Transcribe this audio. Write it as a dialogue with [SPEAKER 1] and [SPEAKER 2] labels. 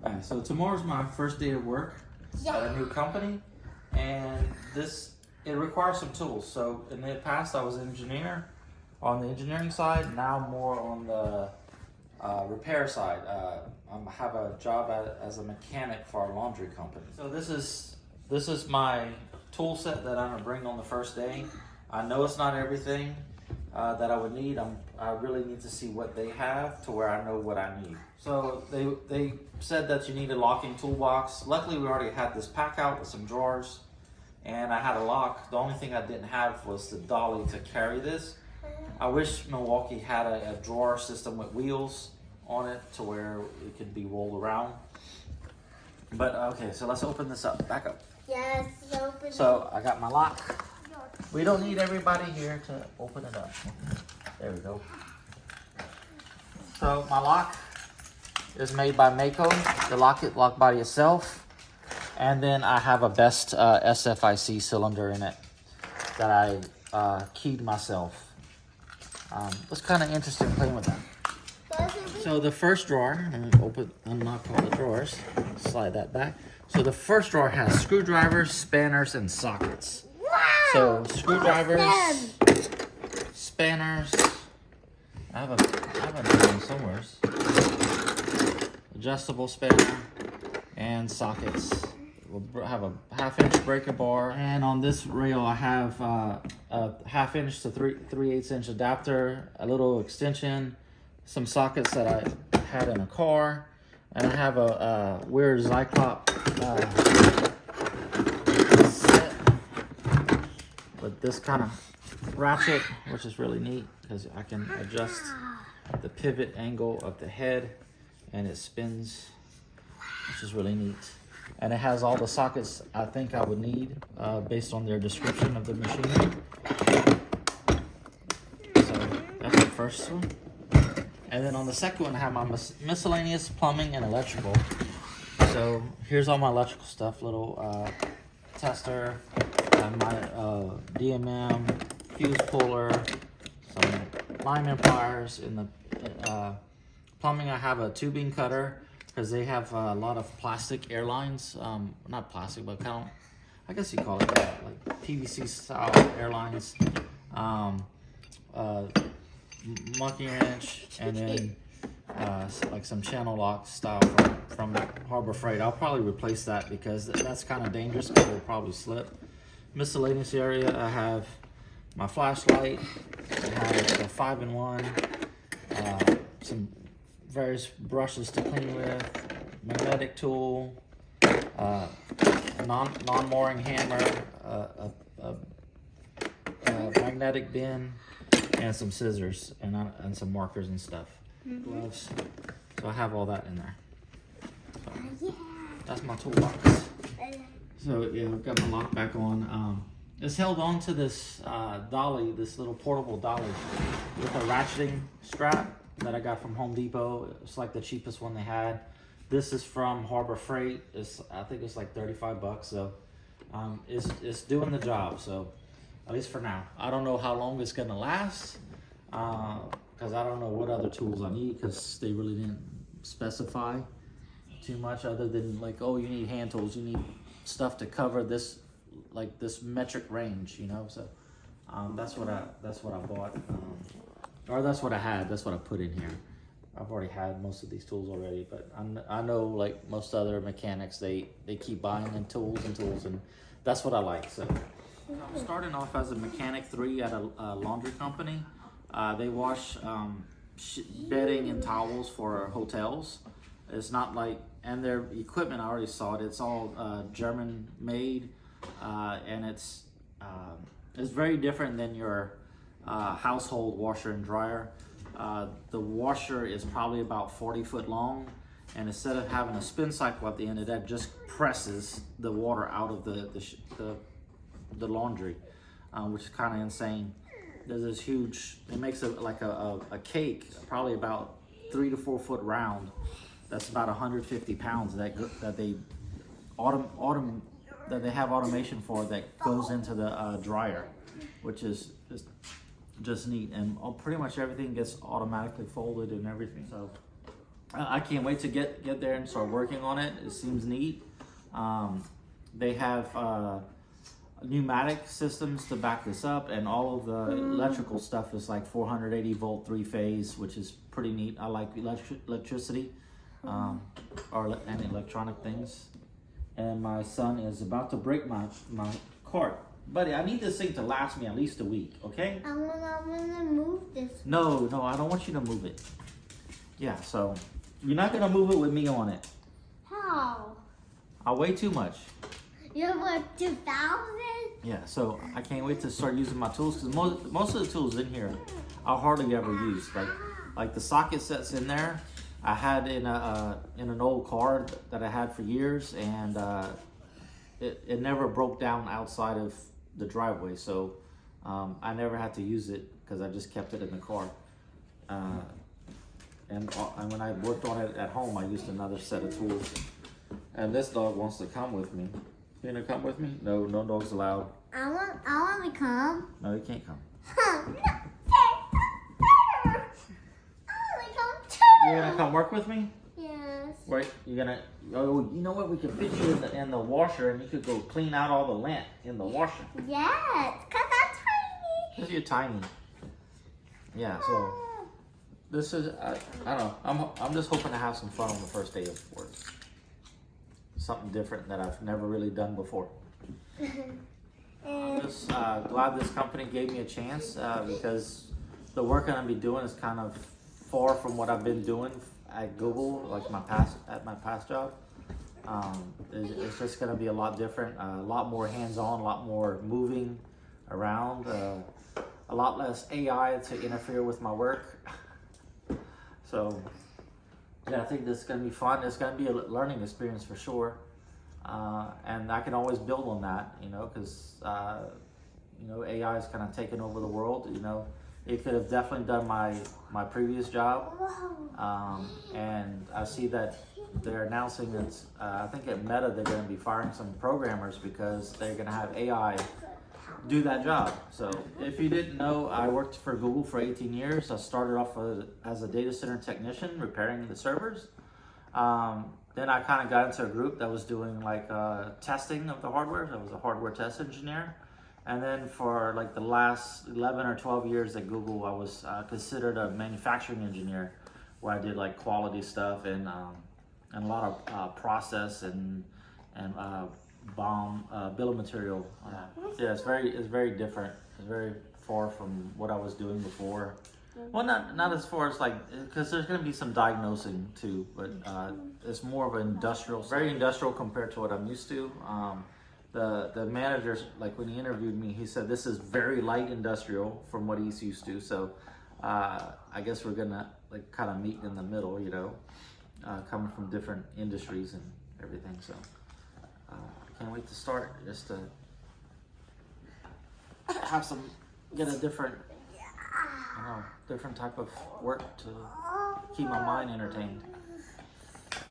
[SPEAKER 1] Alright, so tomorrow's my first day of work at a new company, and it requires some tools. So in the past I was an engineer on the engineering side, now more on the repair side. I have a job as a mechanic for a laundry company. So this is my tool set that I'm gonna bring on the first day. I know it's not everything that I would need. I really need to see what they have to where I know what I need. So they said that you need a locking toolbox. Luckily, we already had this pack out with some drawers, and I had a lock. The only thing I didn't have was the dolly to carry this. I wish Milwaukee had a drawer system with wheels on it to where it could be rolled around. But okay, so let's open this up. Back up.
[SPEAKER 2] Yes, open it.
[SPEAKER 1] So I got my lock. We don't need everybody here to open it up. There we go. So my lock is made by Mako. The lock by itself. And then I have a Best SFIC cylinder in it that I keyed myself. It's kind of interesting playing with that. So the first drawer, I'm gonna unlock all the drawers, slide that back. So the first drawer has screwdrivers, spanners, and sockets. So screwdrivers, spanners, I have a one somewhere. Adjustable spanner and sockets. We'll have a 1/2 inch breaker bar, and on this rail I have a 1/2 inch to 3/8 inch adapter, a little extension, some sockets that I had in a car, and I have a weird Zyklop set with this kind of ratchet, which is really neat because I can adjust the pivot angle of the head and it spins, which is really neat. And it has all the sockets I think I would need based on their description of the machine. So that's the first one. And then on the second one, I have my miscellaneous plumbing and electrical. So here's all my electrical stuff, little tester, my DMM, fuse puller, some lineman pliers. In the plumbing, I have a tubing cutter because they have a lot of plastic airlines. Not plastic, but kind of, I guess you call it that, like PVC style airlines. Monkey wrench, and then like some channel lock style from Harbor Freight. I'll probably replace that because that's kind of dangerous because it'll probably slip. Miscellaneous area, I have my flashlight, I have a 5-in-1, some various brushes to clean with, magnetic tool, a non-mooring hammer, a magnetic bin, and some scissors and some markers and stuff. Gloves. So I have all that in there. So that's my toolbox. So yeah, I've got my lock back on. It's held on to this dolly, this little portable dolly with a ratcheting strap that I got from Home Depot. It's like the cheapest one they had. This is from Harbor Freight. I think it's like 35 bucks. So it's doing the job. So at least for now. I don't know how long it's gonna last because I don't know what other tools I need because they really didn't specify too much other than like, oh, you need hand tools, you need stuff to cover this, like this metric range, you know. So that's what I bought, or that's what I had. That's what I put in here. I've already had most of these tools already, but I know like most other mechanics, they keep buying in tools, and that's what I like. So I'm starting off as a mechanic 3 at a laundry company. They wash bedding and towels for hotels. It's not like, and their equipment, I already saw it. It's all German made, and it's very different than your household washer and dryer. The washer is probably about 40 foot long, and instead of having a spin cycle at the end of that, just presses the water out of the laundry, which is kind of insane. There's this huge, it makes it like a cake, probably about 3 to 4 foot round. That's about 150 pounds that they have automation for, that goes into the dryer, which is just neat. And pretty much everything gets automatically folded and everything. So I can't wait to get there and start working on it. It seems neat. They have pneumatic systems to back this up, and all of the electrical stuff is like 480 volt 3-phase, which is pretty neat. I like electricity and electronic things. And my son is about to break my cart. Buddy, I need this thing to last me at least a week, okay?
[SPEAKER 2] I wanna move this.
[SPEAKER 1] No, I don't want you to move it. Yeah, so you're not gonna move it with me on it.
[SPEAKER 2] How?
[SPEAKER 1] I'll weigh too much.
[SPEAKER 2] You're worth 2,000?
[SPEAKER 1] Yeah, so I can't wait to start using my tools, because most of the tools in here I hardly ever use. Like the socket sets in there, I had in an old car that I had for years, and it never broke down outside of the driveway, so I never had to use it because I just kept it in the car. And when I worked on it at home, I used another set of tools. And this dog wants to come with me. You gonna come with me? No dogs allowed.
[SPEAKER 2] I want to come.
[SPEAKER 1] No, you can't come. You're gonna come work with me?
[SPEAKER 2] Yes.
[SPEAKER 1] Right? You're gonna. Oh, you know what? We could fit you in the washer, and you could go clean out all the lint in the washer.
[SPEAKER 2] Yes, cause I'm tiny.
[SPEAKER 1] Because you're tiny. Yeah. So this is. I don't know. I'm just hoping to have some fun on the first day of work. Something different that I've never really done before. I'm just glad this company gave me a chance because the work I'm gonna be doing is kind of far from what I've been doing at Google, like my past job. It's just gonna be a lot different, a lot more hands-on, a lot more moving around, a lot less AI to interfere with my work. So yeah, I think this is gonna be fun. It's gonna be a learning experience for sure, and I can always build on that, you know, because AI is kind of taking over the world. You know, it could have definitely done my previous job, and I see that they're announcing that I think at Meta they're going to be firing some programmers because they're going to have AI do that job. So if you didn't know, I worked for Google for 18 years. I started off as a data center technician repairing the servers. Then I kind of got into a group that was doing like testing of the hardware. I was a hardware test engineer. And then for like the last 11 or 12 years at Google, I was considered a manufacturing engineer, where I did like quality stuff and a lot of process and bill of material. Yeah, it's very different. It's very far from what I was doing before. Well, not as far as like, because there's going to be some diagnosing too, but it's more of an industrial, very industrial compared to what I'm used to. The manager, like when he interviewed me, he said this is very light industrial from what he's used to. So I guess we're gonna like kind of meet in the middle, you know, coming from different industries and everything. So I can't wait to start, just to have get a different, different type of work to keep my mind entertained.